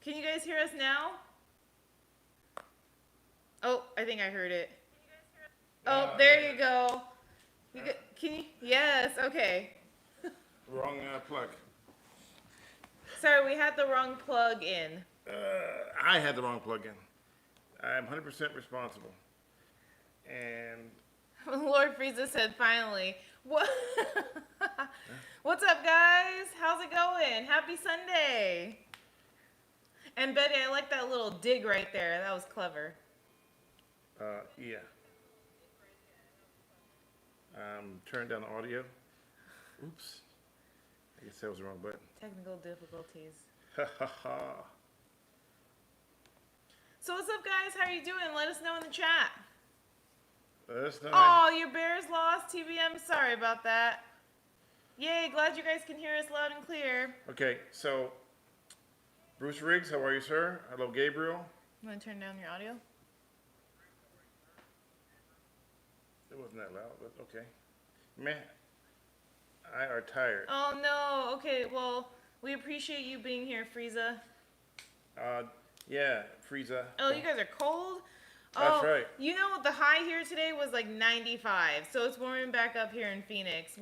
Can you guys hear us now? Oh, I think I heard it. Oh, there you go. Can you? Yes, okay. Wrong plug. Sorry, we had the wrong plug in. I had the wrong plug in. I'm 100% responsible. And Lord Frieza said, finally. What? What's up, guys? How's it going? Happy Sunday. And Betty, I like that little dig right there. That was clever. yeah. Turn down the audio. Oops. I guess that was the wrong button. Technical difficulties. Ha ha ha. So what's up, guys? How are you doing? Let us know in the chat. Let us know. Oh, your Bears lost, TBM. Sorry about that. Yay, glad you guys can hear us loud and clear. Okay, so Bruce Riggs, how are you, sir? Hello, Gabriel. You want to turn down your audio? It wasn't that loud, but okay. Man, I are tired. Oh, no. Okay, well, we appreciate you being here, Frieza. Yeah, Frieza. Oh, you guys are cold? That's right. You know, the high here today was like 95, so it's warming back up here in Phoenix.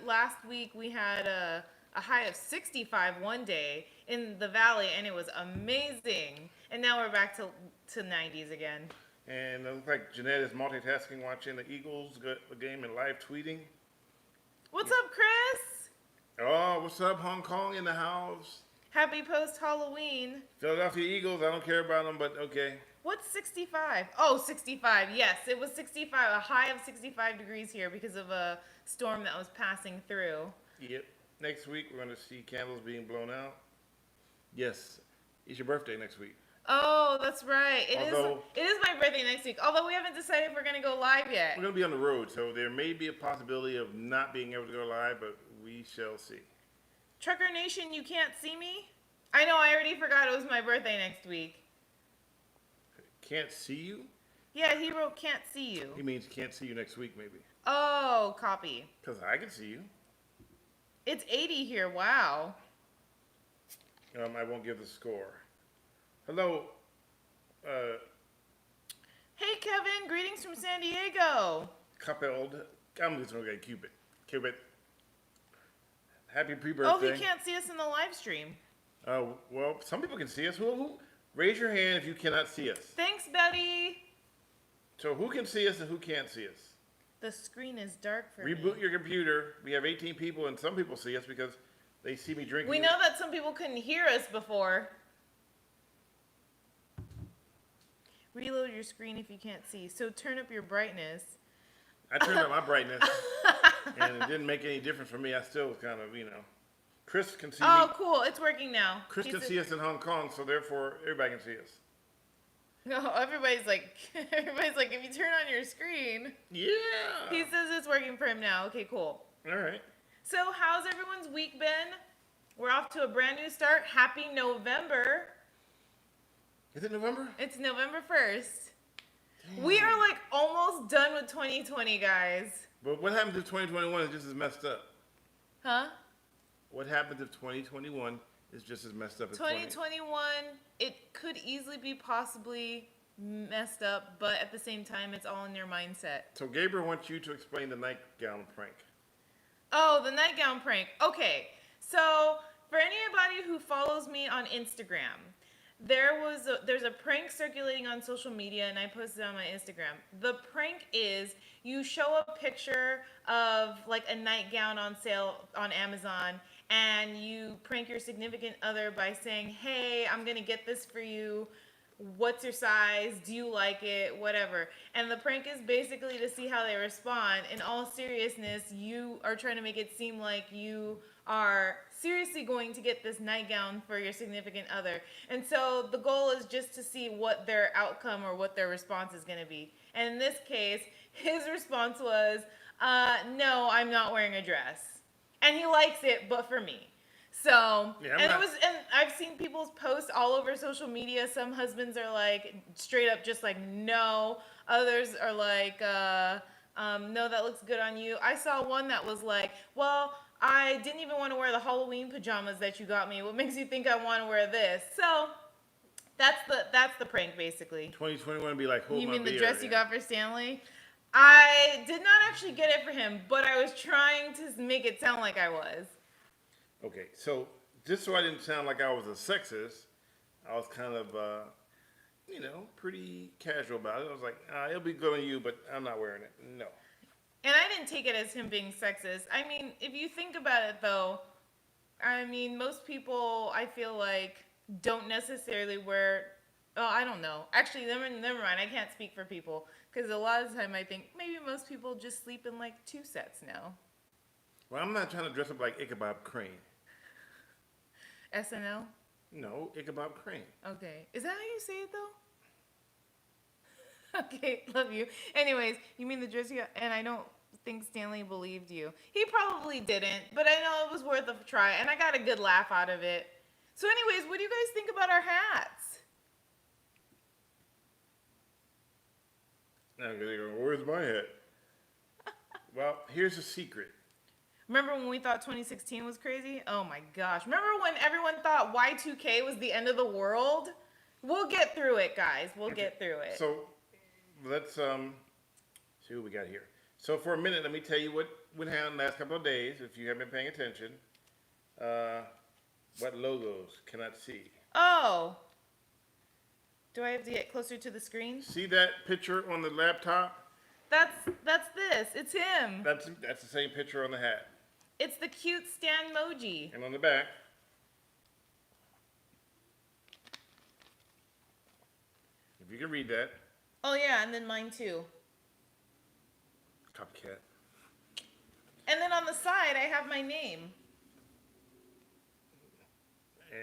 Last week, we had a high of 65 one day in the valley, and it was amazing. And now we're back to 90s again. And it looks like Jeanette is multitasking, watching the Eagles game and live tweeting. What's up, Chris? Oh, what's up, Hong Kong in the house? Happy post-Halloween. Philadelphia Eagles, I don't care about them, but okay. What's 65? Oh, 65. Yes, it was 65, a high of 65 degrees here because of a storm that was passing through. Yep. Next week, we're going to see candles being blown out. Yes, it's your birthday next week. Oh, that's right. It is my birthday next week, although we haven't decided if we're going to go live yet. We're going to be on the road, so there may be a possibility of not being able to go live, but we shall see. Trucker Nation, you can't see me? I know, I already forgot it was my birthday next week. Can't see you? Yeah, he wrote can't see you. He means can't see you next week, maybe. Oh, copy. Because I can see you. It's 80 here, wow. I won't give the score. Hello. Hey, Kevin, greetings from San Diego. Coupled. I'm just going to get Cupid. Cupid. Happy pre-birthday. Oh, he can't see us in the live stream. Oh, well, some people can see us. Who? Raise your hand if you cannot see us. Thanks, Betty. So who can see us and who can't see us? The screen is dark for me. Reboot your computer. We have 18 people, and some people see us because they see me drinking. We know that some people couldn't hear us before. Reload your screen if you can't see. So turn up your brightness. I turned up my brightness, and it didn't make any difference for me. I still kind of, Chris can see me. Oh, cool. It's working now. Chris can see us in Hong Kong, so therefore everybody can see us. No, everybody's like, if you turn on your screen. Yeah. He says it's working for him now. Okay, cool. All right. So how's everyone's week been? We're off to a brand new start. Happy November. Is it November? It's November 1st. Damn. We are like almost done with 2020, guys. But what happens if 2021 is just as messed up? Huh? What happens if 2021 is just as messed up as 2021, it could easily be possibly messed up, but at the same time, it's all in your mindset. So Gabriel wants you to explain the nightgown prank. Oh, the nightgown prank. Okay, so for anybody who follows me on Instagram, there's a prank circulating on social media, and I posted it on my Instagram. The prank is you show a picture of like a nightgown on sale on Amazon, and you prank your significant other by saying, hey, I'm going to get this for you. What's your size? Do you like it? Whatever. And the prank is basically to see how they respond. In all seriousness, you are trying to make it seem like you are seriously going to get this nightgown for your significant other. And so the goal is just to see what their outcome or what their response is going to be. And in this case, his response was, no, I'm not wearing a dress. And he likes it, but for me. So, yeah, and I've seen people's posts all over social media. Some husbands are like, straight up just like, no. Others are like, no, that looks good on you. I saw one that was like, well, I didn't even want to wear the Halloween pajamas that you got me. What makes you think I want to wear this? So, That's the prank, basically. 2021 be like, hold You my mean the beer. dress you got for Stanley? I did not actually get it for him, but I was trying to make it sound like I was. Okay, so just so I didn't sound like I was a sexist, I was kind of, pretty casual about it. I was like, it'll be good on you, but I'm not wearing it. No. And I didn't take it as him being sexist. I mean, if you think about it, though, I mean, most people, I feel like, don't necessarily wear. Oh, I don't know. Actually, never mind. I can't speak for people because a lot of the time I think maybe most people just sleep in like 2 sets now. Well, I'm not trying to dress up like Ichabod Crane. SNL? No, Ichabod Crane. Okay. Is that how you say it, though? Okay, love you. Anyways, you mean the dress you got, and I don't think Stanley believed you. He probably didn't, but I know it was worth a try, and I got a good laugh out of it. So anyways, what do you guys think about our hats? Now they go, where's my hat? Well, here's a secret. Remember when we thought 2016 was crazy? Oh my gosh. Remember when everyone thought Y2K was the end of the world? We'll get through it, guys. We'll get through it. So let's see what we got here. So for a minute, let me tell you what went on the last couple of days, if you haven't been paying attention. What logos can I see? Oh. Do I have to get closer to the screen? See that picture on the laptop? That's this. It's him. That's the same picture on the hat. It's the cute Stanmoji. And on the back, if you can read that. Oh yeah, and then mine too. Copycat. And then on the side, I have my name.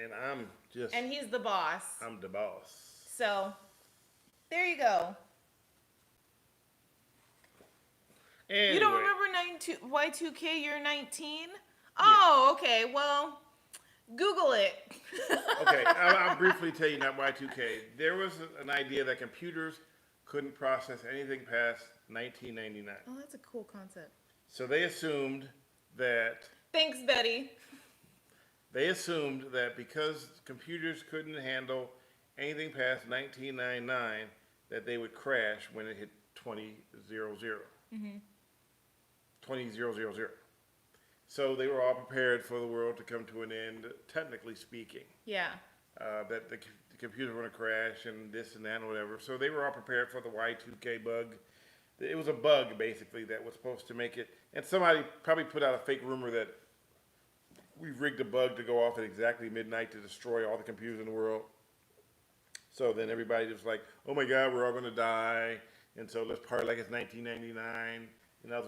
And I'm just. And he's the boss. I'm the boss. So, there you go. Anyway. You don't remember Y2K? You're 19? Oh, okay. Well, Google it. Okay, I'll briefly tell you not Y2K. There was an idea that computers couldn't process anything past 1999. Oh, that's a cool concept. So they assumed that. Thanks, Betty. They assumed that because computers couldn't handle anything past 1999, that they would crash when it hit 2000. Mm-hmm. 20,000. So they were all prepared for the world to come to an end, technically speaking. Yeah. That the computers were going to crash and this and that and whatever. So they were all prepared for the Y2K bug. It was a bug, basically, that was supposed to make it. And somebody probably put out a fake rumor that we rigged a bug to go off at exactly midnight to destroy all the computers in the world. So then everybody was like, oh my God, we're all going to die. And so let's party like it's 1999. And I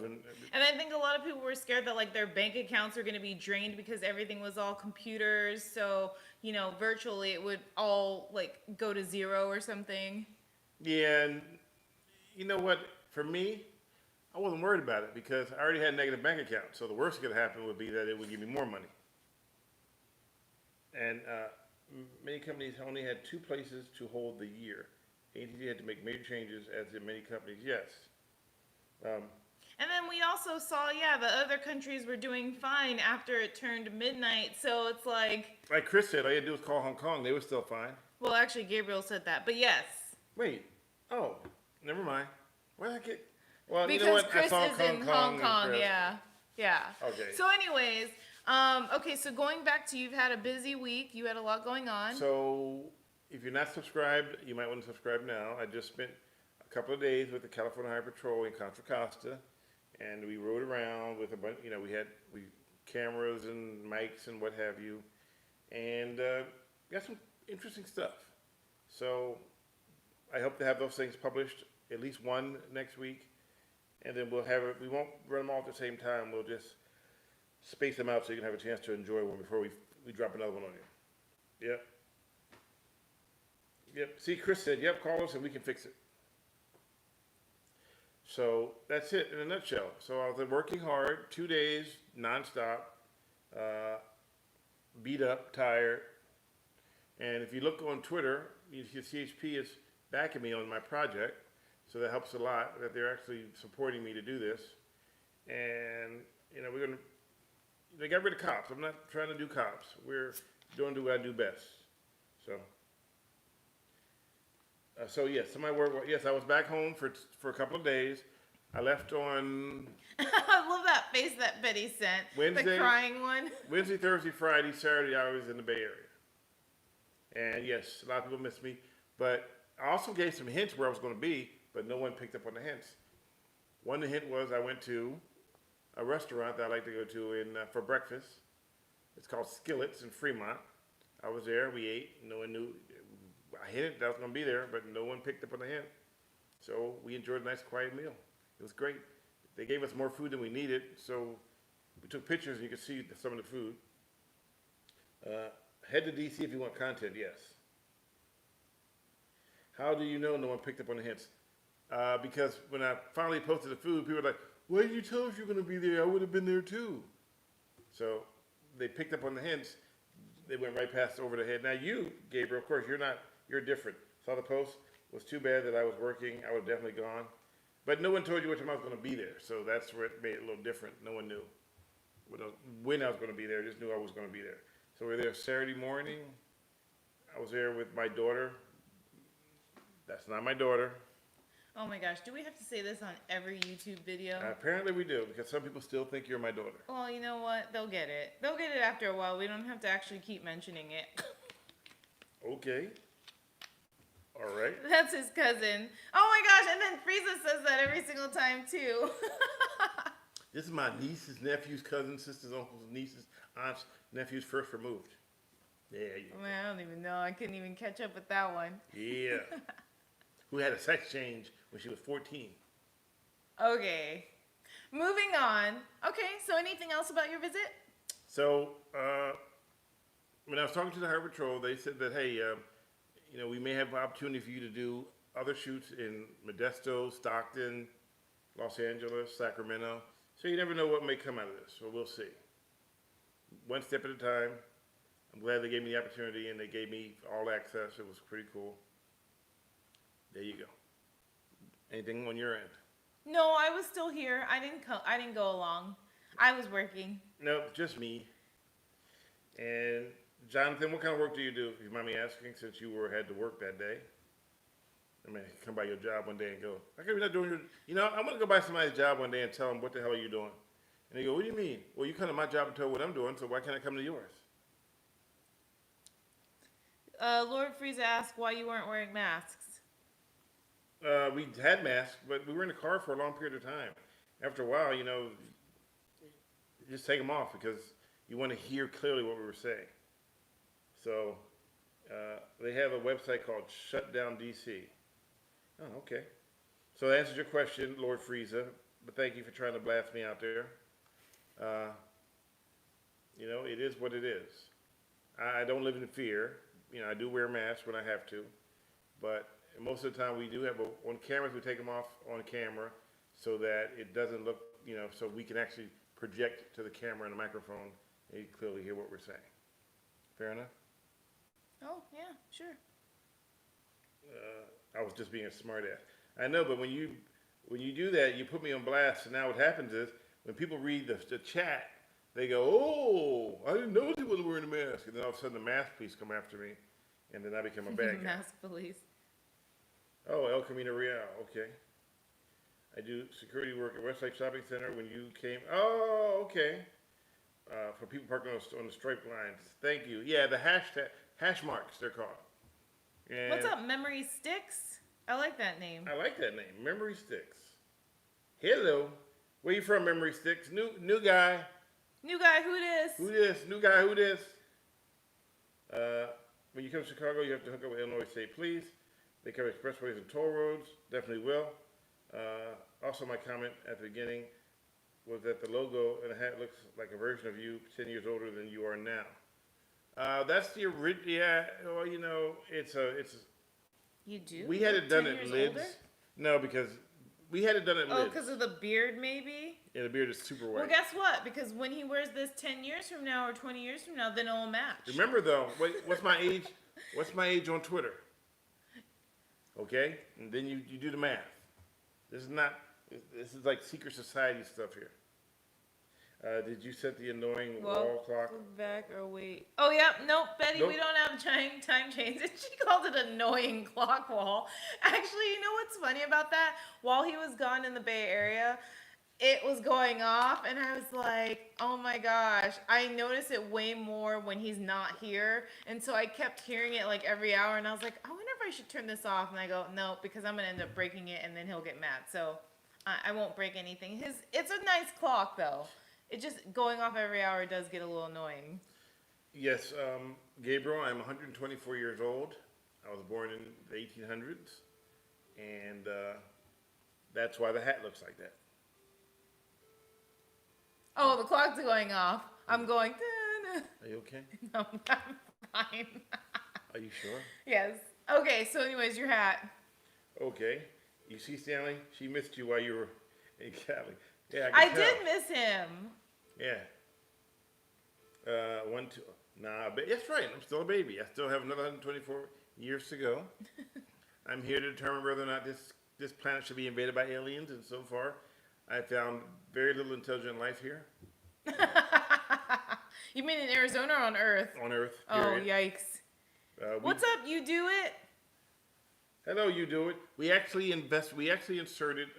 think a lot of people were scared that like their bank accounts were going to be drained because everything was all computers. So, virtually it would all like go to zero or something. Yeah, and you know what? For me, I wasn't worried about it because I already had a negative bank account. So the worst that could happen would be that it would give me more money. And many companies only had 2 places to hold the year. AT&T had to make major changes, as did many companies. Yes. And then we also saw, the other countries were doing fine after it turned midnight. So it's like Chris said, all you had to do was call Hong Kong. They were still fine. Well, actually, Gabriel said that, but yes. Wait. Oh, never mind. Where did I get? Well, because you know what? Chris I saw is in Hong Kong. Yeah. Okay. So, anyways, so going back to you've had a busy week. You had a lot going on. So, if you're not subscribed, you might want to subscribe now. I just spent a couple of days with the California Highway Patrol in Contra Costa, and we rode around with a bunch. We cameras and mics and what have you, and got some interesting stuff. So, I hope to have those things published, at least one next week, and then we'll have it. We won't run them all at the same time. We'll just space them out so you can have a chance to enjoy one before we drop another one on you. Yep. Yep. See, Chris said, yep, call us and we can fix it. So that's it in a nutshell. So I've been working hard, 2 days, nonstop, beat up, tired. And if you look on Twitter, you see CHP is backing me on my project. So that helps a lot that they're actually supporting me to do this. And, they got rid of cops. I'm not trying to do cops. We're doing what I do best. So So yes, my work. Yes, I was back home for a couple of days. I left on I love that face that Betty sent. The Wednesday, crying one. Wednesday, Thursday, Friday, Saturday. I was in the Bay Area, and yes, a lot of people missed me. But I also gave some hints where I was going to be, but no one picked up on the hints. One hint was I went to a restaurant that I like to go to for breakfast. It's called Skillets in Fremont. I was there. We ate. No one knew. I hinted that I was going to be there, but no one picked up on the hint. So we enjoyed a nice, quiet meal. It was great. They gave us more food than we needed, so we took pictures and you could see some of the food. Head to DC if you want content, yes. How do you know no one picked up on the hints? Because when I finally posted the food, people were like, why did you tell us you're going to be there? I would have been there too. So they picked up on the hints. They went right past over the head. Now you, Gabriel, of course, you're different. Saw the post. It was too bad that I was working. I would have definitely gone. But no one told you what time I was going to be there. So that's where it made it a little different. No one knew when I was going to be there. Just knew I was going to be there. So we were there Saturday morning. I was there with my daughter. That's not my daughter. Oh my gosh, do we have to say this on every YouTube video? Apparently we do, because some people still think you're my daughter. Well, you know what? They'll get it. They'll get it after a while. We don't have to actually keep mentioning it. Okay. All right. That's his cousin. Oh my gosh, and then Frieza says that every single time too. This is my nieces, nephews, cousins, sisters, uncles, nieces, aunts, nephews first removed. Yeah. Man, I don't even know. I couldn't even catch up with that one. Yeah. Who had a sex change when she was 14. Okay. Moving on. Okay, so anything else about your visit? So, when I was talking to the Harbor Patrol, they said that, hey, we may have an opportunity for you to do other shoots in Modesto, Stockton, Los Angeles, Sacramento. So you never know what may come out of this. So we'll see. One step at a time. I'm glad they gave me the opportunity and they gave me all access. It was pretty cool. There you go. Anything on your end? No, I was still here. I didn't go along. I was working. No, just me. And Jonathan, what kind of work do you do, if you mind me asking, since you had to work that day? I mean, come by your job one day and go, how come you're not doing I'm going to go by somebody's job one day and tell them, what the hell are you doing? And they go, what do you mean? Well, you come to my job and tell what I'm doing, so why can't I come to yours? Lord Frieza asked why you weren't wearing masks. We had masks, but we were in the car for a long period of time. After a while, you just take them off because you want to hear clearly what we were saying. So they have a website called Shutdown DC. Oh, okay. So that answers your question, Lord Frieza. But thank you for trying to blast me out there. It is what it is. I don't live in fear. I do wear masks when I have to. But most of the time we do have, on cameras, we take them off on camera so that it doesn't look, so we can actually project to the camera and the microphone and you clearly hear what we're saying. Fair enough? Oh, yeah, sure. I was just being a smart ass. I know, but when you do that, you put me on blast. And now what happens is, when people read the chat, they go, oh, I didn't know he wasn't wearing a mask. And then all of a sudden the mask police come after me, and then I become a bad guy. Mask police. Oh, El Camino Real, okay. I do security work at Westlake Shopping Center when you came. Oh, okay. For people parking on the stripe lines. Thank you. Yeah, the hash marks, they're called. And what's up, Memory Sticks? I like that name. I like that name, Memory Sticks. Hello. Where you from, Memory Sticks? New guy. New guy, who this? Who this? New guy, who this? When you come to Chicago, you have to hook up with Illinois State Police. They cover expressways and toll roads. Definitely will. Also, my comment at the beginning was that the logo and the hat looks like a version of you 10 years older than you are now. That's the original. Yeah, well, it's. You do? We had it done 10 at years Lids. older? No, because we had it done at Lids. Oh, because of the beard, maybe? Yeah, the beard is super white. Well, guess what? Because when he wears this 10 years from now or 20 years from now, then it'll match. Remember, though, what's my age? What's my age on Twitter? Okay? And then you do the math. This is like secret society stuff here. Did you set the annoying Well, wall clock? go back or wait. Oh, yep. Nope, Betty, Nope. we don't have time change. She called it annoying clock wall. Actually, you know what's funny about that? While he was gone in the Bay Area, it was going off, and I was like, oh my gosh. I notice it way more when he's not here. And so I kept hearing it like every hour, and I was like, I wonder if I should turn this off. And I go, no, because I'm going to end up breaking it, and then he'll get mad. So I won't break anything. It's a nice clock, though. It just going off every hour does get a little annoying. Yes, Gabriel, I'm 124 years old. I was born in the 1800s, and that's why the hat looks like that. Oh, the clock's going off. I'm going. Are you okay? No, I'm fine. Are you sure? Yes. Okay. So, anyways, your hat. Okay. You see, Stanley, she missed you while you were in Cali. Yeah, I can tell. did miss him. Yeah. One, two. Nah, but that's right. I'm still a baby. I still have another 124 years to go. I'm here to determine whether or not this planet should be invaded by aliens, and so far, I found very little intelligent life here You mean in Arizona or on Earth? on Earth. Oh, Period. yikes. What's up? You do it? Hello, you do it. We actually inserted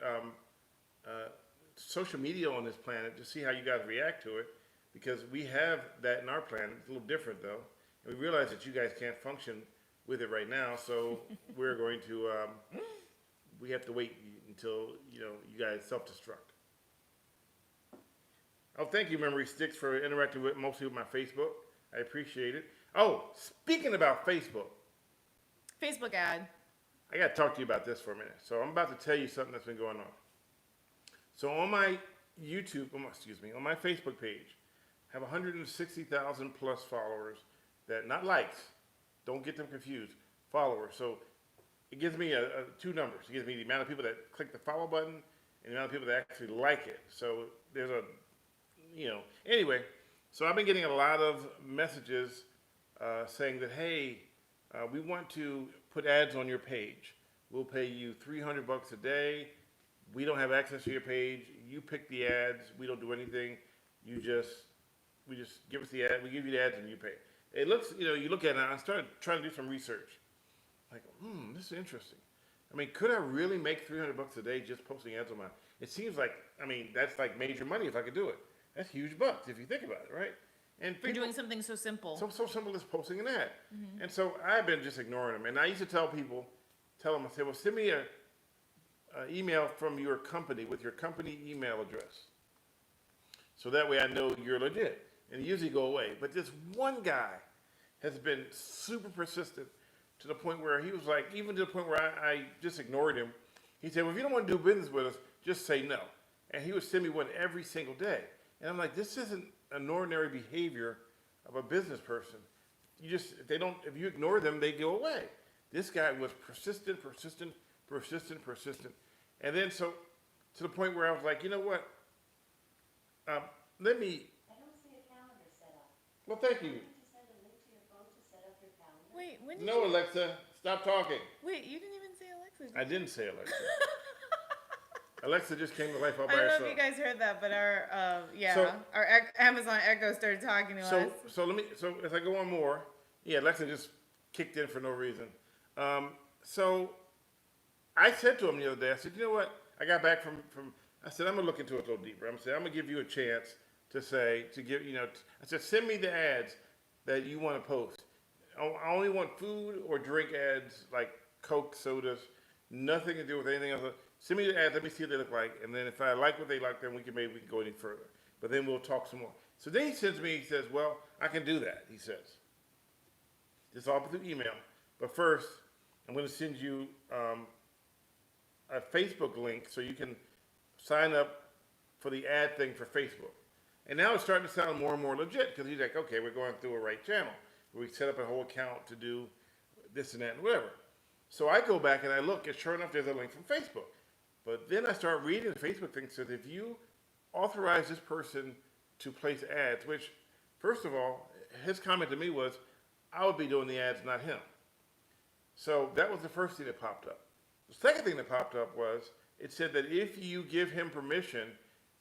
social media on this planet to see how you guys react to it, because we have that in our planet. It's a little different though, and we realize that you guys can't function with it right now. So we're going to we have to wait until you guys self-destruct. Oh, thank you, Memory Sticks, for interacting with mostly with my Facebook. I appreciate it. Oh, speaking about Facebook. Facebook ad. I got to talk to you about this for a minute. So I'm about to tell you something that's been going on. So on my on my Facebook page, I have 160,000 plus followers that, not likes, don't get them confused, followers. So it gives me two numbers. It gives me the amount of people that click the follow button and the amount of people that actually like it. So there's anyway, so I've been getting a lot of messages saying that, hey, we want to put ads on your page. We'll pay you $300 a day. We don't have access to your page. You pick the ads. We don't do anything. We just give us the ad. We give you the ads and you pay. It looks, you look at it, and I started trying to do some research. Like, this is interesting. I mean, could I really make $300 a day just posting ads on my? It seems like, that's like major money if I could do it. That's huge bucks if you think about it, right? And For doing something so simple. So simple as posting an ad. Mm-hmm. And so I've been just ignoring them. And I used to tell them, I say, well, send me an email from your company with your company email address. So that way I know you're legit. And they usually go away. But this one guy has been super persistent to the point where he was like, even to the point where I just ignored him. He said, well, if you don't want to do business with us, just say no. And he would send me one every single day. And I'm like, this isn't an ordinary behavior of a business person. If you ignore them, they go away. This guy was persistent. And then so, to the point where I was like, you know what? Let me. I don't see a calendar set up. Well, thank you. Why don't you send a link to your phone to set up your calendar? Wait, when did No, you? Alexa, stop talking. Wait, you didn't even say Alexa. I didn't say Alexa. Alexa just came to life all I by don't know herself. if you guys heard that, but our So- our Amazon Echo started talking to us. So as I go on more, yeah, Alexa just kicked in for no reason. So I said to him the other day, I said, you know what? I got back from I said, I'm gonna look into it a little deeper. I'm gonna give you a chance I said, send me the ads that you want to post. I only want food or drink ads like Coke, sodas, nothing to do with anything else. Send me the ads, let me see what they look like, and then if I like what they like, then we can go any further. But then we'll talk some more. So then he sends me, he says, well, I can do that, he says. It's all through email. But first, I'm going to send you a Facebook link so you can sign up for the ad thing for Facebook. And now it's starting to sound more and more legit because he's like, okay, we're going through a right channel. We set up a whole account to do this and that and whatever. So I go back and I look, and sure enough, there's a link from Facebook. But then I start reading the Facebook thing. It says if you authorize this person to place ads, which, first of all, his comment to me was, I would be doing the ads, not him. So that was the first thing that popped up. The second thing that popped up was, it said that if you give him permission,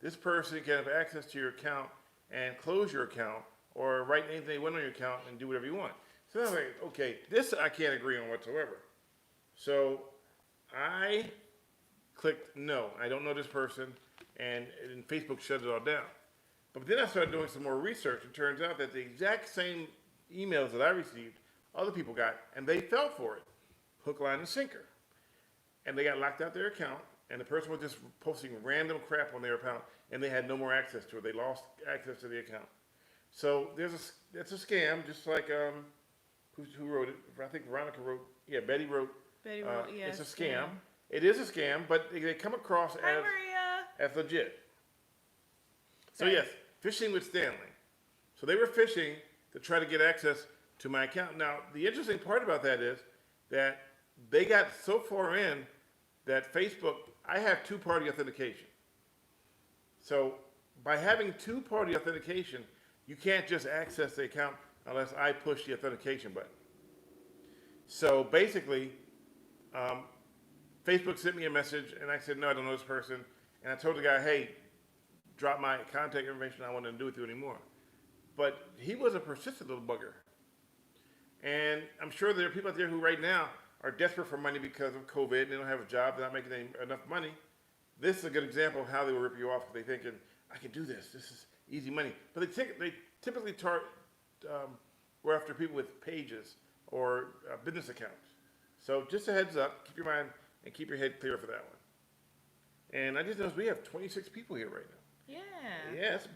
this person can have access to your account and close your account or write anything they want on your account and do whatever you want. So I was like, okay, this I can't agree on whatsoever. So I clicked no, I don't know this person, and Facebook shut it all down. But then I started doing some more research. It turns out that the exact same emails that I received, other people got, and they fell for it. Hook, line, and sinker. And they got locked out their account, and the person was just posting random crap on their account, and they had no more access to it. They lost access to the account. So that's a scam, just like, who wrote it? I think Veronica wrote, yeah, Betty wrote, Yeah, it's a scam. It is a scam, but they come across Hi, Maria. as legit. So Sorry. yes, phishing with Stanley. So they were phishing to try to get access to my account. Now, the interesting part about that is that they got so far in that Facebook, I have two-party authentication. So by having two-party authentication, you can't just access the account unless I push the authentication button. So basically, Facebook sent me a message, and I said, no, I don't know this person. And I told the guy, hey, drop my contact information. I don't want to do with you anymore. But he was a persistent little bugger. And I'm sure there are people out there who right now are desperate for money because of COVID. And they don't have a job. They're not making enough money. This is a good example of how they will rip you off. They're thinking, I can do this. This is easy money. But they typically go after people with pages or business accounts. So just a heads up. Keep your mind and keep your head clear for that one. And I just noticed we have 26 people here right now. Yeah. Yes.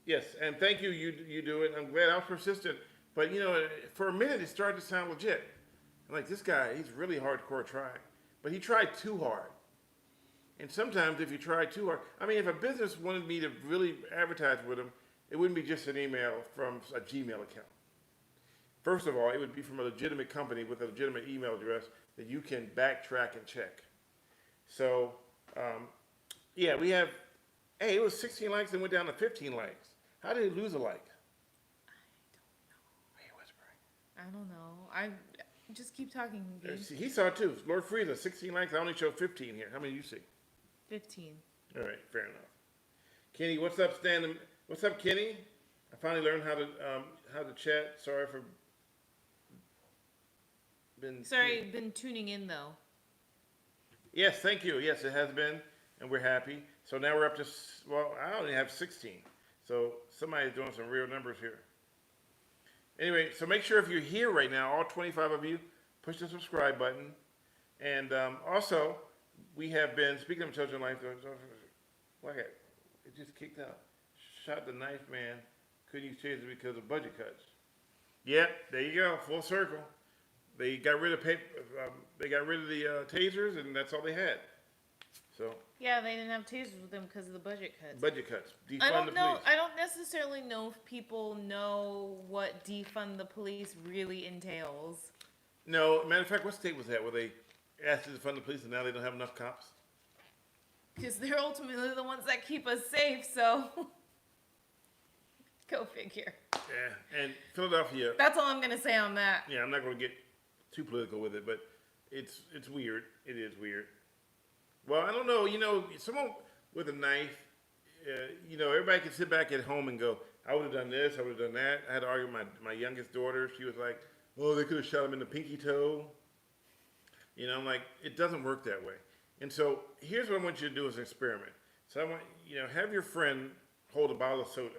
Yes, and thank you. You do it. I'm glad I was persistent. But, you know, for a minute, it started to sound legit. I'm like, this guy, he's really hardcore trying. But he tried too hard. And sometimes if you try too hard, I mean, if a business wanted me to really advertise with them, it wouldn't be just an email from a Gmail account. First of all, it would be from a legitimate company with a legitimate email address that you can backtrack and check. So, yeah, we have, hey, it was 16 likes and went down to 15 likes. How did it lose a like? I don't know. I just keep talking. Dude. He saw it too. Lord Frieza, 16 likes. I only show 15 here. How many do you see? 15. All right, fair enough. Kenny, what's up, Stan? What's up, Kenny? I finally learned how to chat. Sorry for been tuning in though. Yes, thank you. Yes, it has been, and we're happy. So now we're up to, well, I only have 16. So somebody's doing some real numbers here. Anyway, so make sure if you're here right now, all 25 of you, push the subscribe button. And also, we have been, speaking of children life, look at it, it just kicked out. Shot the knife man, couldn't use tasers because of budget cuts. Yep, there you go, full circle. They got rid of the tasers, and that's all they had. So. Yeah, they didn't have tasers with them because of the budget cuts. Budget cuts. Defund I don't the know. police. I don't necessarily know if people know what defund the police really entails. No, matter of fact, what state was that where they asked to defund the police and now they don't have enough cops? Because they're ultimately the ones that keep us safe, so go figure. Yeah, and Philadelphia. That's all I'm going to say on that. Yeah, I'm not going to get too political with it, but it's weird. It is weird. Well, I don't know. You know, someone with a knife, you know, everybody can sit back at home and go, I would have done this, I would have done that. I had to argue with my youngest daughter. She was like, oh, they could have shot him in the pinky toe. You know, I'm like, it doesn't work that way. And so here's what I want you to do as an experiment. So I want, you know, have your friend hold a bottle of soda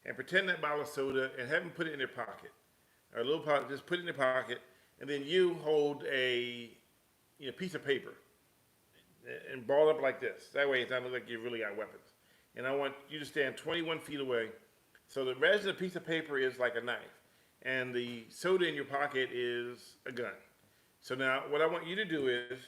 and pretend that bottle of soda and have them put it in their pocket. Or a little pocket, just put it in their pocket, and then you hold a piece of paper and ball up like this. That way it doesn't look like you really got weapons. And I want you to stand 21 feet away. So the rest of the piece of paper is like a knife. And the soda in your pocket is a gun. So now what I want you to do is,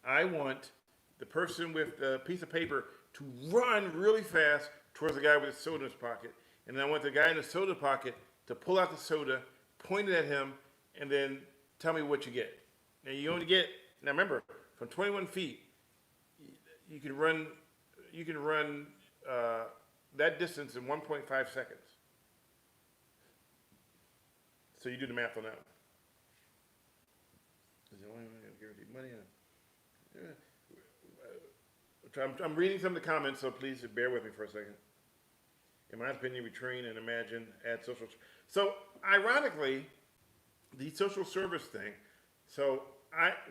I want the person with the piece of paper to run really fast towards the guy with the soda in his pocket. And then I want the guy in the soda pocket to pull out the soda, point it at him, and then tell me what you get. Now you only get, now remember, from 21 feet, you can run that distance in 1.5 seconds. So you do the math on that one. Is the only way to guarantee money? I'm reading some of the comments, so please bear with me for a second. In my opinion, retrain and imagine, add social. So, ironically, the social service thing. So,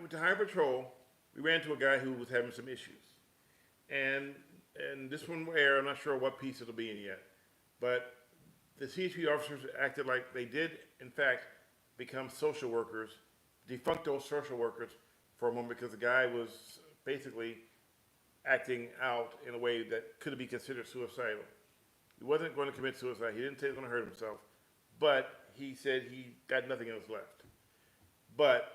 with the Highway Patrol, we ran into a guy who was having some issues, and this one will air. I'm not sure what piece it'll be in yet, but the CHP officers acted like they did, in fact, become social workers, defuncto social workers, for a moment because the guy was basically acting out in a way that could be considered suicidal. He wasn't going to commit suicide. He didn't say he was going to hurt himself, but he said he got nothing else left. But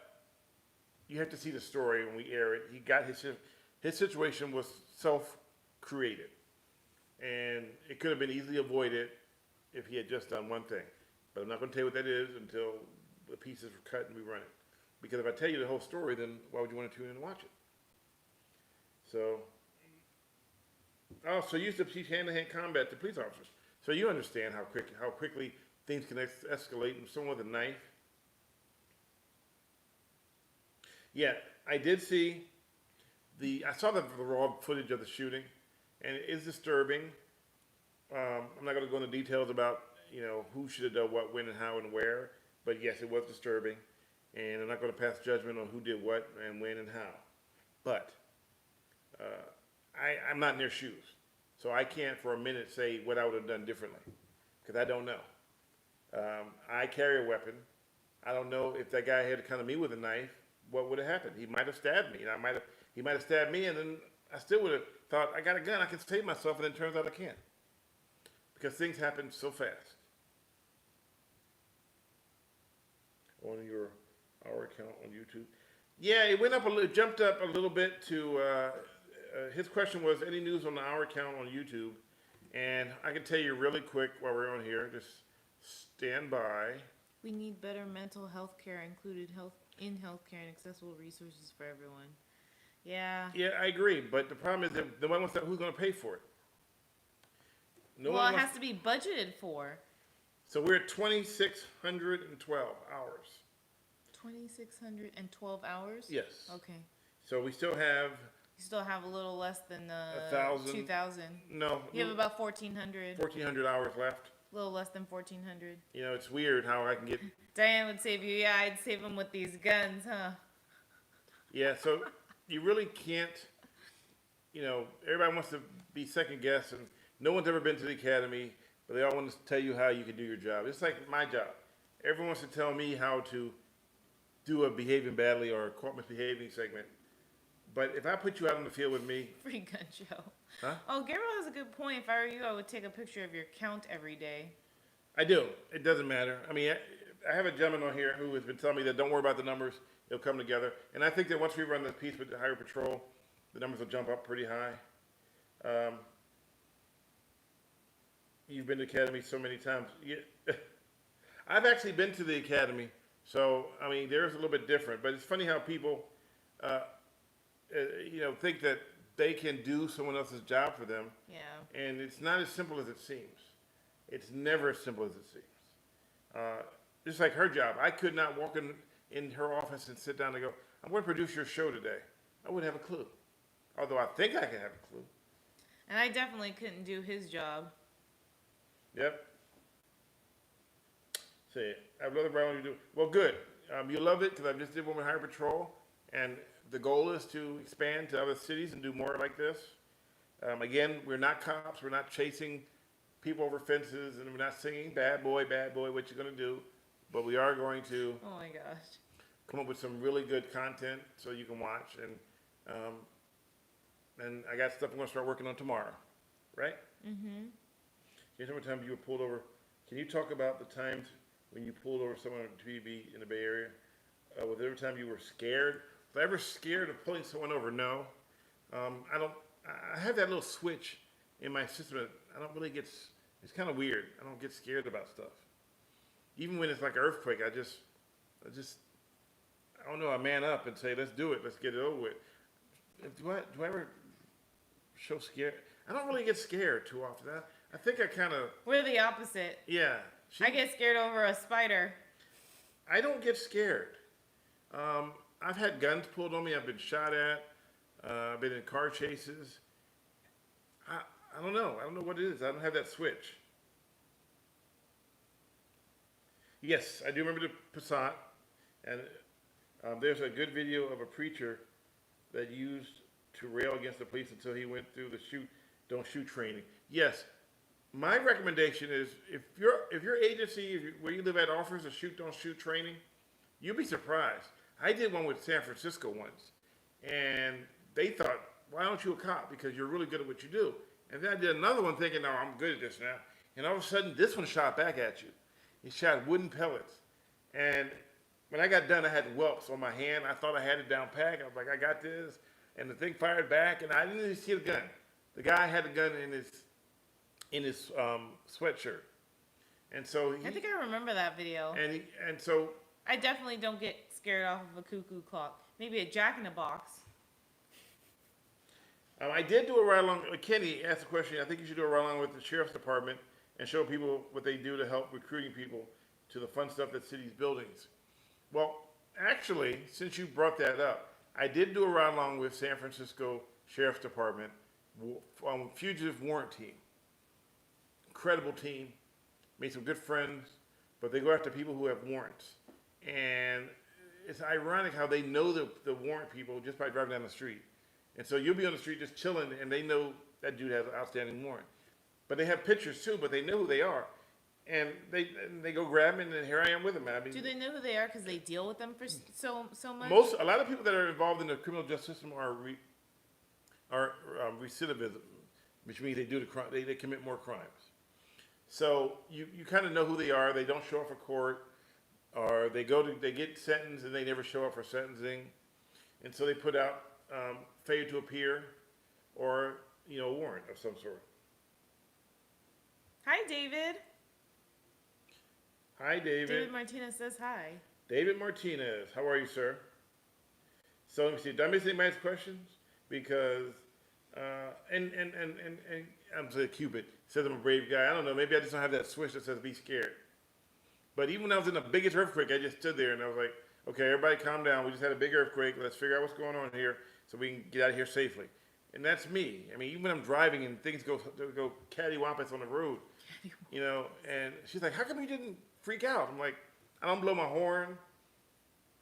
you have to see the story when we air it. He got his situation was self-created, and it could have been easily avoided if he had just done one thing. But I'm not going to tell you what that is until the pieces are cut and we run it. Because if I tell you the whole story, then why would you want to tune in and watch it? So, so you used to teach hand-to-hand combat to police officers. So you understand how quickly things can escalate with someone with a knife. Yeah, I did see I saw the raw footage of the shooting, and it is disturbing. I'm not going to go into details about, who should have done what, when, and how, and where. But yes, it was disturbing, and I'm not going to pass judgment on who did what and when and how. But I'm not in their shoes, so I can't for a minute say what I would have done differently, because I don't know. I carry a weapon. I don't know if that guy had come to me with a knife, what would have happened? He might have stabbed me, and he might have stabbed me, and then I still would have thought, I got a gun, I can save myself, and then it turns out I can't. Because things happen so fast. On your our account on YouTube. Yeah, it went up jumped up a little bit to, his question was, any news on our account on YouTube? And I can tell you really quick while we're on here, just stand by. We need better mental health care, included in healthcare and accessible resources for everyone. Yeah. Yeah, I agree, but the problem is that the one wants who's going to pay for it? It has to be budgeted for. So we're at 2,612 hours. 2,612 hours? Yes. Okay. So we still have. You still have a little less than 1,000. 2,000. No. You have about 1,400. 1,400 hours left. A little less than 1,400. It's weird how I can get. Diane would save you. Yeah, I'd save them with these guns, huh? Yeah, so you really can't. Everybody wants to be second guessed, and no one's ever been to the academy, but they all want to tell you how you can do your job. It's like my job. Everyone wants to tell me how to do a behaving badly or a caught misbehaving segment. But if I put you out on the field with me. Free gun show. Huh? Oh, Gabriel has a good point. If I were you, I would take a picture of your count every day. I do. It doesn't matter. I mean, I have a gentleman on here who has been telling me that don't worry about the numbers. It'll come together. And I think that once we run this piece with the Highway Patrol, the numbers will jump up pretty high. You've been to the academy so many times. Yeah. I've actually been to the academy, so I mean, there's a little bit different. But it's funny how people, think that they can do someone else's job for them. Yeah. And it's not as simple as it seems. It's never as simple as it seems. Just like her job, I could not walk in her office and sit down and go, I'm going to produce your show today. I wouldn't have a clue. Although I think I can have a clue. And I definitely couldn't do his job. Yep. Say, I'd rather Brown you do. Well, good. You love it because I just did one with Highway Patrol, and the goal is to expand to other cities and do more like this. Again, we're not cops. We're not chasing people over fences, and we're not singing "Bad boy, what you gonna do?" But we are going to. Oh my gosh. Come up with some really good content so you can watch, and I got stuff I'm gonna start working on tomorrow, right? Mm-hmm. You know how many times you were pulled over? Can you talk about the times when you pulled over someone on TV in the Bay Area? Was there every time you were scared? Was I ever scared of pulling someone over? No. I don't. I have that little switch in my system. I don't really get. It's kind of weird. I don't get scared about stuff. Even when it's like an earthquake, I just. I don't know. I man up and say, "Let's do it. Let's get it over with." Do I ever show scared? I don't really get scared too often. I think I kind of. We're the opposite. Yeah. I get scared over a spider. I don't get scared. I've had guns pulled on me. I've been shot at. I've been in car chases. I don't know. I don't know what it is. I don't have that switch. Yes, I do remember the Passat, and there's a good video of a preacher that used to rail against the police until he went through the don't shoot training. Yes, my recommendation is if your agency, where you live at, offers a don't shoot training, you'll be surprised. I did one with San Francisco once, and they thought, why aren't you a cop? Because you're really good at what you do. And then I did another one thinking, no, I'm good at this now. And all of a sudden, this one shot back at you. He shot wooden pellets. And when I got done, I had whelps on my hand. I thought I had it down pat. I was like, I got this. And the thing fired back, and I didn't even see the gun. The guy had the gun in his sweatshirt. And so I think I remember that video. And so I definitely don't get scared off of a cuckoo clock. Maybe a Jack in the Box. I did do a ride along. Kenny asked a question. I think you should do a ride along with the sheriff's department and show people what they do to help recruiting people to the fun stuff that city's buildings. Well, actually, since you brought that up, I did do a ride along with San Francisco Sheriff's Department fugitive warrant team. Incredible team. Made some good friends, but they go after people who have warrants. And it's ironic how they know the warrant people just by driving down the street. And so you'll be on the street just chilling, and they know that dude has an outstanding warrant. But they have pictures too, but they know who they are. And they go grab them, and here I am with them. I mean, do they know who they are because they deal with them for so much? A lot of people that are involved in the criminal justice system are recidivism, which means they do the crime. They commit more crimes. So you kind of know who they are. They don't show up for court, or they get sentenced and they never show up for sentencing, and so they put out failure to appear, or a warrant of some sort. Hi, David. Hi, David. David Martinez says hi. David Martinez, how are you, sir? So let me see. Did I miss anybody's questions? Because and I'm a Cupid. Says I'm a brave guy. I don't know. Maybe I just don't have that switch that says be scared. But even when I was in the biggest earthquake, I just stood there and I was like, okay, everybody calm down. We just had a big earthquake. Let's figure out what's going on here so we can get out of here safely. And that's me. I mean, even when I'm driving and things go cattywampus on the road, and she's like, how come you didn't freak out? I'm like, I don't blow my horn.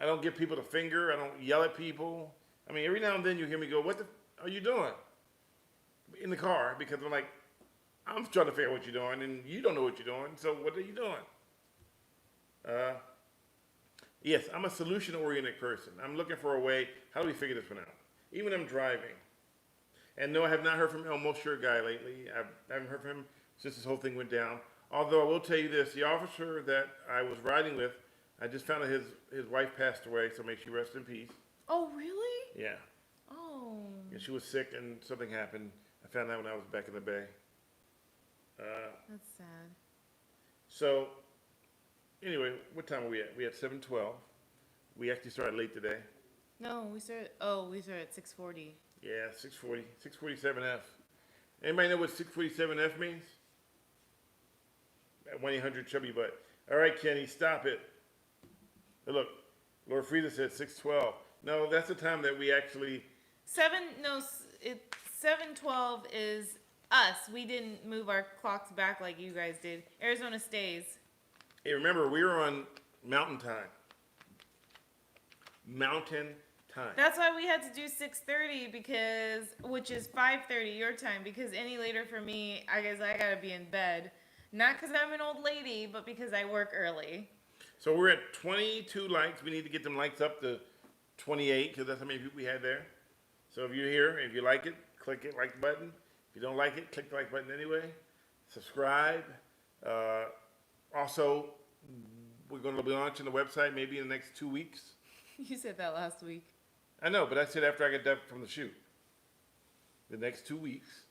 I don't give people the finger. I don't yell at people. I mean, every now and then you hear me go, what the are you doing? In the car, because I'm like, I'm trying to figure out what you're doing, and you don't know what you're doing, so what are you doing? Yes, I'm a solution-oriented person. I'm looking for a way, how do we figure this one out? Even when I'm driving. And no, I have not heard from El Mosher guy lately. I haven't heard from him since this whole thing went down. Although I will tell you this, the officer that I was riding with, I just found out his wife passed away, so may she rest in peace. Oh, really? Yeah. Oh. Yeah, she was sick and something happened. I found out when I was back in the Bay. That's sad. So, anyway, what time are we at? We at 7:12. We actually started late today. No, we started at 6:40. Yeah, 6:40, 647F. Anybody know what 647F means? At 1-800-CHUBBY-BUTT. All right, Kenny, stop it. Hey, look, Lord Frieda said 6:12. No, that's the time that we actually... 7:12 is us. We didn't move our clocks back like you guys did. Arizona stays. Hey, remember, we were on mountain time. Mountain time. That's why we had to do 6:30 which is 5:30 your time, because any later for me, I guess I gotta be in bed. Not because I'm an old lady, but because I work early. So we're at 22 likes. We need to get them likes up to 28, because that's how many people we had there. So if you're here, if you like it, click it, like the button. If you don't like it, click the like button anyway. Subscribe. Also, we're going to be launching the website maybe in the next 2 weeks. You said that last week. I know, but I said after I get done from the shoot. The next 2 weeks.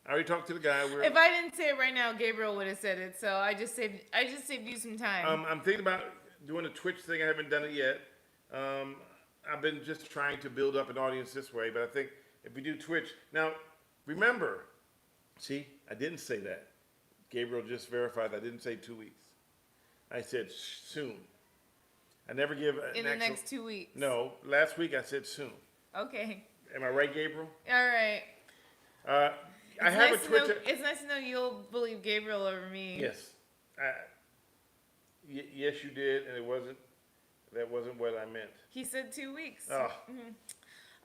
I already talked to the guy. If I didn't say it right now, Gabriel would have said it. So I just saved you some time. I'm thinking about doing a Twitch thing. I haven't done it yet. I've been just trying to build up an audience this way, but I think if we do Twitch now, remember, see, I didn't say that. Gabriel just verified I didn't say 2 weeks. I said soon. I never give in the next 2 weeks. No, last week I said soon. Okay. Am I right, Gabriel? All right. I have a Twitter. It's nice to know you'll believe Gabriel over me. Yes. Yes, you did, and that wasn't what I meant. He said 2 weeks. Oh.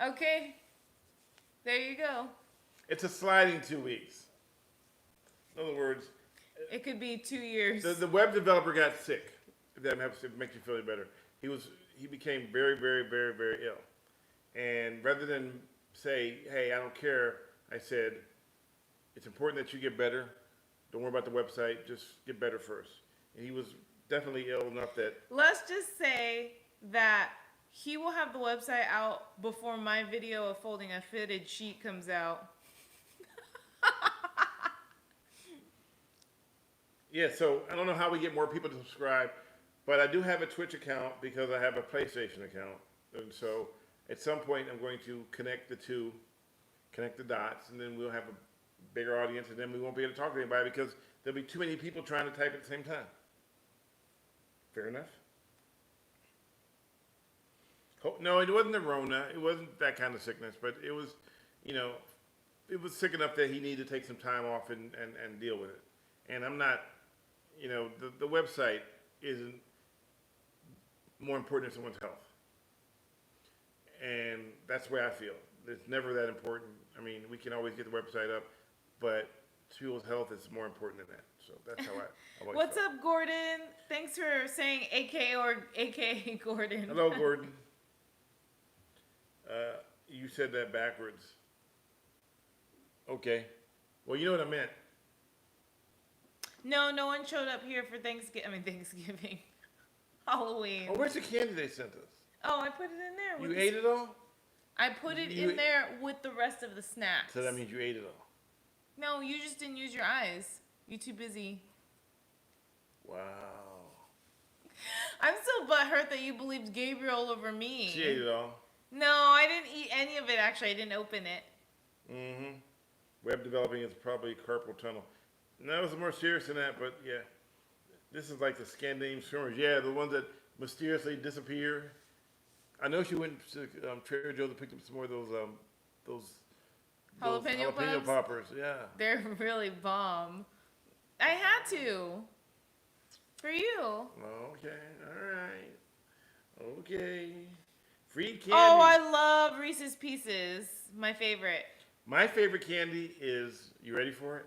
Okay. There you go. It's a sliding 2 weeks. In other words, It could be 2 years. the web developer got sick. If that makes you feel any better. He became very, very, very, very ill. And rather than say, hey, I don't care, I said, it's important that you get better. Don't worry about the website. Just get better first. And he was definitely ill enough that... Let's just say that he will have the website out before my video of folding a fitted sheet comes out. Yeah, so I don't know how we get more people to subscribe, but I do have a Twitch account because I have a PlayStation account. And so at some point I'm going to connect the dots, and then we'll have a bigger audience, and then we won't be able to talk to anybody because there'll be too many people trying to type at the same time. Fair enough? No, it wasn't the Rona. It wasn't that kind of sickness, but it was, it was sick enough that he needed to take some time off and deal with it. And I'm not, the website isn't more important than someone's health. And that's the way I feel. It's never that important. I mean, we can always get the website up, but people's health is more important than that. So that's how I always What's felt. up, Gordon? Thanks for saying AKA Gordon. Hello, Gordon. You said that backwards. Okay. Well, you know what I meant. No one showed up here for Thanksgiving. Halloween. Oh, where's the candy they sent us? Oh, I put it in there. You ate it all? I put it in there with the rest of the snacks. So that means you ate it all. No, you just didn't use your eyes. You too busy. Wow. I'm still butthurt that you believed Gabriel over me. She ate it all. No, I didn't eat any of it, actually. I didn't open it. Mm-hmm. Web developing is probably carpal tunnel. No, it was more serious than that, but yeah. This is like the Scandinavian swimmers. Yeah, the ones that mysteriously disappear. I know she went to Trader Joe's and picked up some more of those Jalapeno poppers. Yeah. They're really bomb. I had to. For you. Okay, all right. Okay. Free candy. Oh, I love Reese's Pieces. My favorite. My favorite candy is, you ready for it?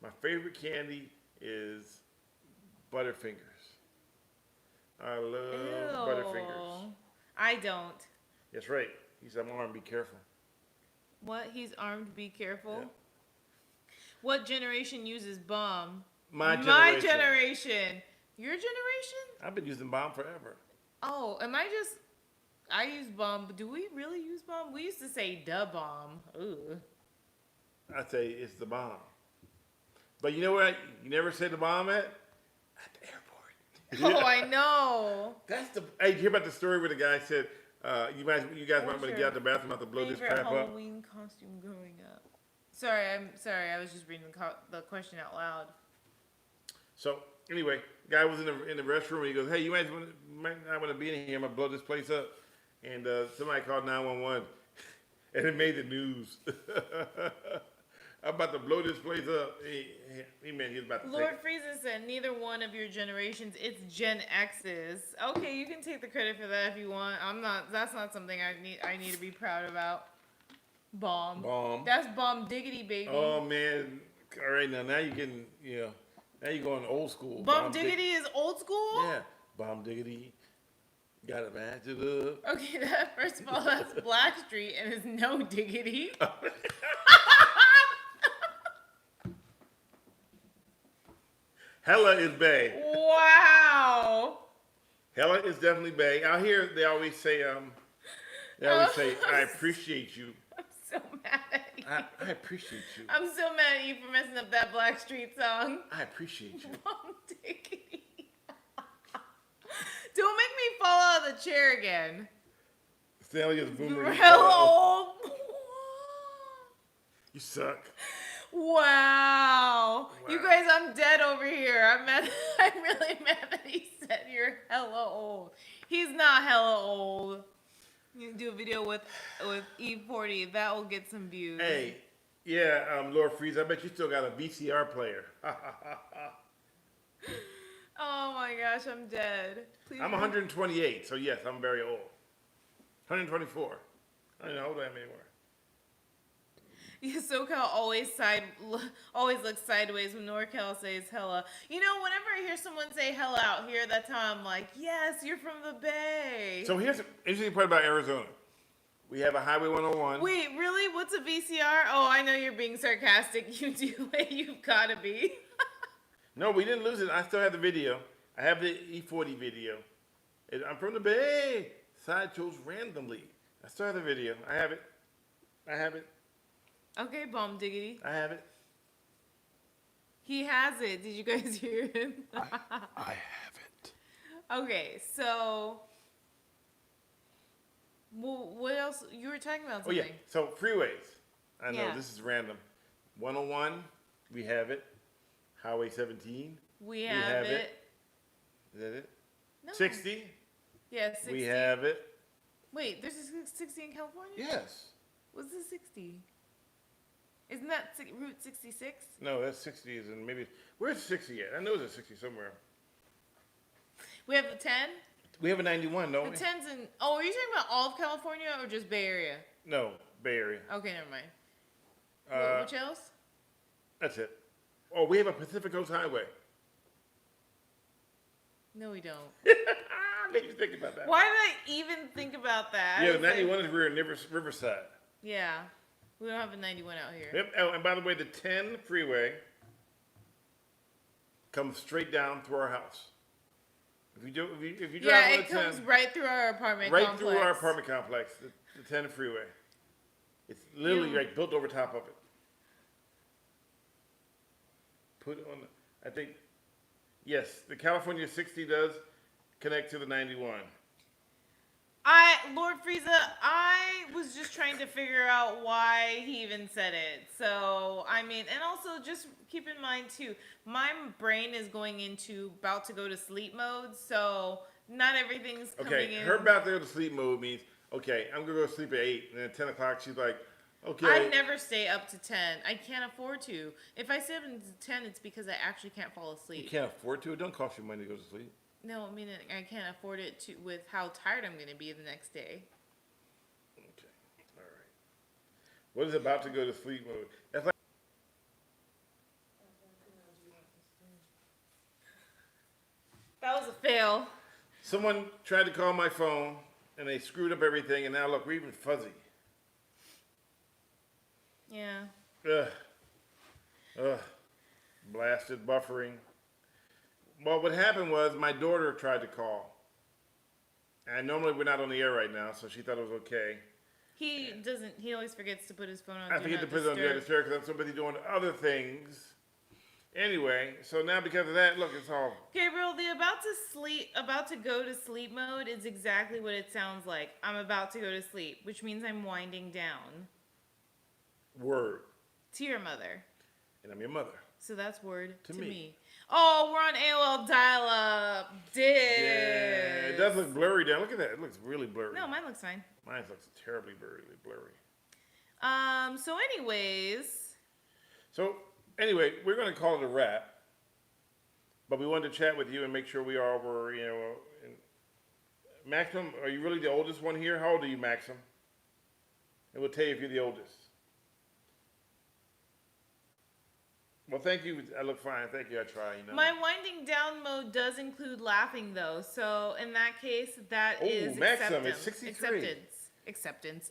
My favorite candy is Butterfingers. I love Butterfingers. I don't. That's right. He said, I'm armed, be careful. What? He's armed, be careful? Yeah. What generation uses bomb? My generation. Your generation? I've been using bomb forever. Oh, I use bomb, but do we really use bomb? We used to say da bomb. Ooh. I'd say it's the bomb. But you know what? You never say the bomb at? At the airport. Oh, I know. Hey, did you hear about the story where the guy said, you guys might want to get out the bathroom, have to blow this Favorite crap up? Halloween costume growing up. I'm sorry. I was just reading the question out loud. So anyway, guy was in the restroom and he goes, hey, you might not want to be in here. I'm going to blow this place up. And somebody called 911 and it made the news. I'm about to blow this place up. He meant he was about to Lord Frieza said, neither one of your generations, it's Gen X's. Okay, you can take the credit for that if you want. That's not something I need to be proud about. Bomb. That's bomb diggity, baby. Oh, man. All right, now you're getting, now you're going old school. Bomb diggity is old school? Yeah. Bomb diggity. Gotta match it up. Okay, first of all, that's Blackstreet and is no diggity. Hella is bae. Wow. Hella is definitely bae. Out here, they always say, I appreciate you. I'm so mad at you. I appreciate you. I'm so mad at you for messing up that Blackstreet song. I appreciate you. Bomb diggity. Don't make me fall out of the chair again. Stanley is boomer. Hello. You suck. Wow. You guys, I'm dead over here. I'm really mad that he said you're hella old. He's not hella old. You can do a video with E40. That will get some views. Hey, Yeah, Lord Freeze, I bet you still got a VCR player. Oh my gosh, I'm dead. Please. I'm 128, so yes, I'm very old. 124. I don't know how old I am anymore. Yeah, SoCal always looks sideways when NorCal says hella. You know, whenever I hear someone say hella out here, that's how I'm like, yes, you're from the Bay. So here's the interesting part about Arizona. We have a Highway 101. Wait, really? What's a VCR? Oh, I know you're being sarcastic. You do it. You've got to be. No, we didn't lose it. I still have the video. I have the E40 video. I'm from the Bay. Side chose randomly. I still have the video. I have it. I have it. Okay, Bomb Diggity. I have it. He has it. Did you guys hear him? I have it. Okay, so well, what else? You were talking about Oh, something. yeah. So, freeways. I know, Yeah. this is random. 101, we have it. Highway 17, We have it. is that it? No. 60, Yeah, 60. we have it. Wait, there's a 60 in California? Yes. What's the 60? Isn't that Route 66? No, that's 60 is in maybe, where's 60 at? I know there's a 60 somewhere. We have the 10. We have a 91, don't The we? 10's in. Oh, are you talking about all of California or just Bay Area? No, Bay Area. Okay, never mind. Uh, Which else? That's it. Oh, we have a Pacific Coast Highway. No, we don't. Made you think about that. Why did I even think about that? Yeah, It's the like- 91 is we're in Riverside. Yeah, we don't have a 91 out here. Yep. Oh, and by the way, the 10 freeway comes straight down through our house. If you drive Yeah, on the it comes 10, right through our apartment right complex. through our apartment complex, the 10 freeway. It's literally You- like built over top of it. Put on, I think, yes, the California 60 does connect to the 91. Lord Frieza, I was just trying to figure out why he even said it. So, I mean, and also just keep in mind too, my brain is going into about to go to sleep mode, so not everything's coming Okay, in. her about to go to sleep mode means, okay, I'm gonna go to sleep at 8, and then at 10 o'clock she's like, okay. I never stay up to 10. I can't afford to. If I stay up until 10, it's because I actually can't fall You asleep. can't afford to. It don't cost you money to go to sleep. No, I mean, I can't afford it to with how tired I'm going to be the next day. Okay, all right. What is about to go to sleep mode? That's like That was a fail. someone tried to call my phone and they screwed up everything, and now look, we're even fuzzy. Yeah. Ugh. Ugh. Blasted buffering. Well, what happened was my daughter tried to call. And normally we're not on the air right now, so she thought it was okay. He doesn't, he always forgets to put his phone on. I Do forget to Not put it on the other Disturb. chair because I'm so busy doing other things. Anyway, so now because of that, look, it's all. Gabriel, the about to go to sleep mode is exactly what it sounds like. I'm about to go to sleep, which means I'm winding down. Word. To your mother. And I'm your mother. So that's word To to me. me. Oh, we're on AOL dial-up. Yeah, it does look blurry down. Look at that. It looks really blurry. No, mine looks fine. Mine looks terribly blurry. So anyways, So, anyway, we're going to call it a wrap. But we wanted to chat with you and make sure we all were, Maxim, are you really the oldest one here? How old are you, Maxim? And we'll tell you if you're the oldest. Well, thank you. I look fine. Thank you. I try, my winding down mode does include laughing though. So in that case, that Oh, is Maxim, acceptance. it's 63.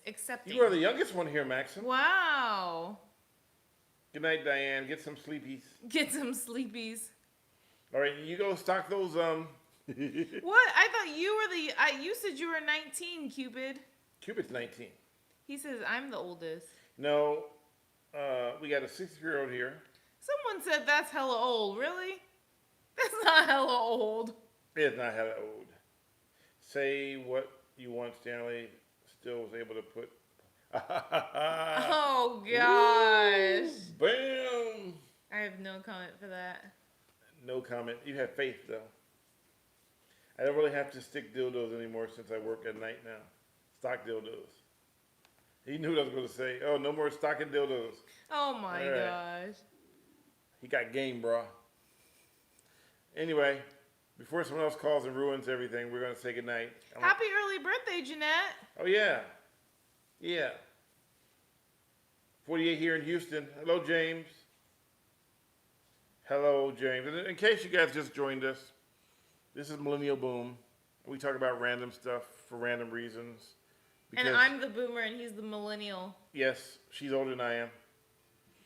Accepting. You are the youngest one here, Maxim. Wow. Good night, Diane. Get some sleepies. Get some sleepies. All right, you go stock those. What? I thought you were you said you were 19, Cupid. Cupid's 19. He says I'm the oldest. No, we got a 60-year-old here. Someone said that's hella old. Really? That's not hella old. It's not hella old. Say what you want, Stanley. Still was able to put. Oh gosh. Bam! I have no comment for that. No comment. You have faith, though. I don't really have to stick dildos anymore since I work at night now. Stock dildos. He knew what I was going to say. Oh, no more stocking dildos. Oh my All right. gosh. He got game, bro. Anyway, before someone else calls and ruins everything, we're going to say goodnight. Happy early birthday, Jeanette. Oh, yeah. Yeah. 48 here in Houston. Hello, James. Hello, James. And in case you guys just joined us, this is Millennial Boom. We talk about random stuff for random reasons. And I'm the boomer and he's the millennial. Yes, she's older than I am.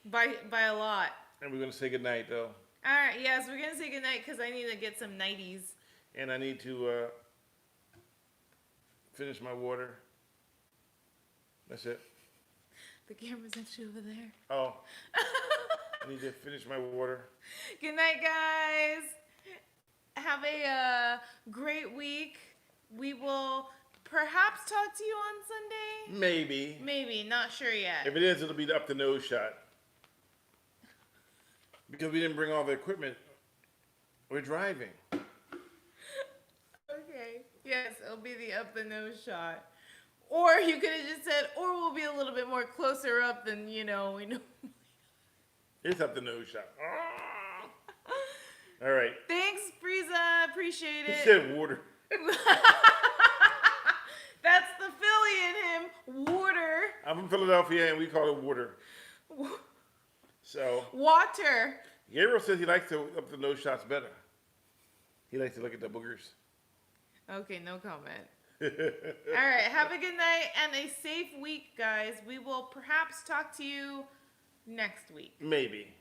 By a lot. And we're going to say goodnight, though. All right, yes, we're going to say goodnight because I need to get some nighties. And I need to finish my water. That's it. The camera's actually over there. Oh. I need to finish my water. Good night, guys. Have a great week. We will perhaps talk to you on Sunday. Maybe. Maybe, not sure yet. If it is, it'll be the up the nose shot. Because we didn't bring all the equipment. We're driving. Okay. Yes, it'll be the up the nose shot. Or you could have just said, or we'll be a little bit more closer up than, we know. It's up the nose shot. All right. Thanks, Frieza. Appreciate He it. said water. That's the Philly in him. Water. I'm from Philadelphia and we call it water. So. Water. Gabriel says he likes the up the nose shots better. He likes to look at the boogers. Okay, no comment. All right, have a good night and a safe week, guys. We will perhaps talk to you next week. Maybe.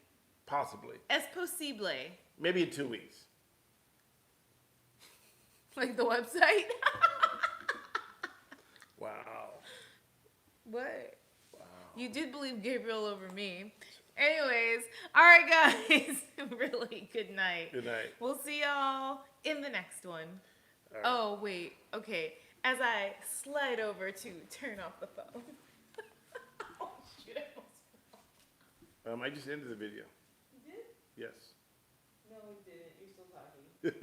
Possibly. Es posible. Maybe in 2 weeks. Like the website? Wow. What? Wow. You did believe Gabriel over me. Anyways, all right, guys. Really, good night. Good night. We'll see y'all in the next one. All right. Oh, wait. Okay. As I slide over to turn off the phone. Oh, shoot. I almost fell. I just ended the video. You did? Yes. No, we didn't. You're still talking.